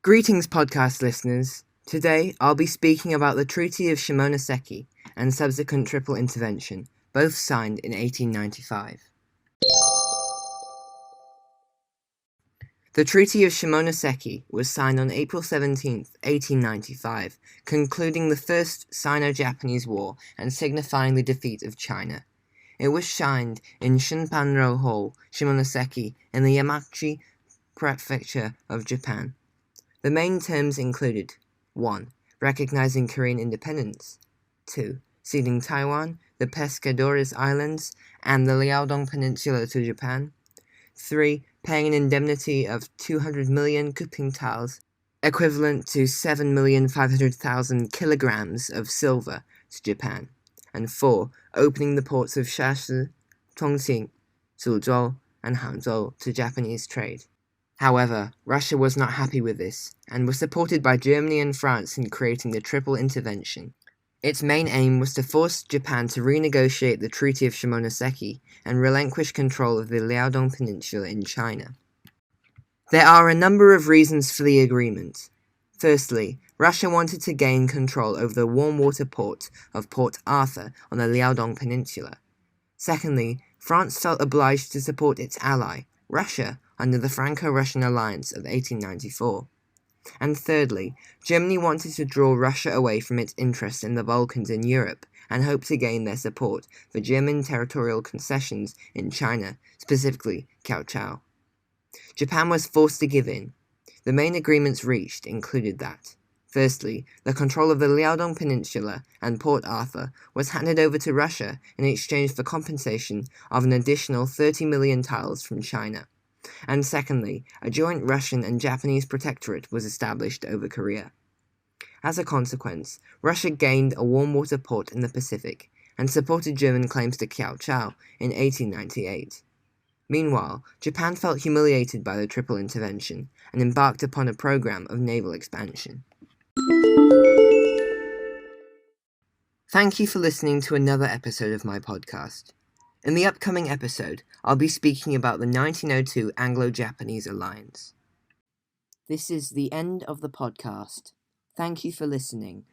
Greetings, podcast listeners. Today, I'll be speaking about the Treaty of Shimonoseki and subsequent triple intervention, both signed in 1895. The Treaty of Shimonoseki was signed on April 17, 1895, concluding the First Sino-Japanese War and signifying the defeat of China. It was signed in Shunpanro Hall, Shimonoseki, in the Yamaguchi Prefecture of Japan. The main terms included 1. Recognizing Korean independence, 2. Ceding Taiwan, the Pescadores Islands, and the Liaodong Peninsula to Japan, 3. Paying an indemnity of 200 million kuping-taels, equivalent to 7,500,000 kilograms of silver, to Japan, and 4. Opening the ports of Shashi, Chongqing, Suzhou, and Hangzhou to Japanese trade. However, Russia was not happy with this, and was supported by Germany and France in creating the Triple Intervention. Its main aim was to force Japan to renegotiate the Treaty of Shimonoseki and relinquish control of the Liaodong Peninsula in China. There are a number of reasons for the agreement. Firstly, Russia wanted to gain control over the warm water port of Port Arthur on the Liaodong Peninsula. Secondly, France felt obliged to support its ally, Russia, under the Franco-Russian alliance of 1894. And thirdly, Germany wanted to draw Russia away from its interests in the Balkans in Europe and hoped to gain their support for German territorial concessions in China, specifically Kiautschou. Japan was forced to give in. The main agreements reached included that, firstly, the control of the Liaodong Peninsula and Port Arthur was handed over to Russia in exchange for compensation of an additional 30 million taels from China. And secondly, a joint Russian and Japanese protectorate was established over Korea. As a consequence, Russia gained a warm water port in the Pacific and supported German claims to Kiautschou in 1898. Meanwhile, Japan felt humiliated by the Triple Intervention and embarked upon a program of naval expansion. Thank you for listening to another episode of my podcast. In the upcoming episode, I'll be speaking about the 1902 Anglo-Japanese Alliance. This is the end of the podcast. Thank you for listening,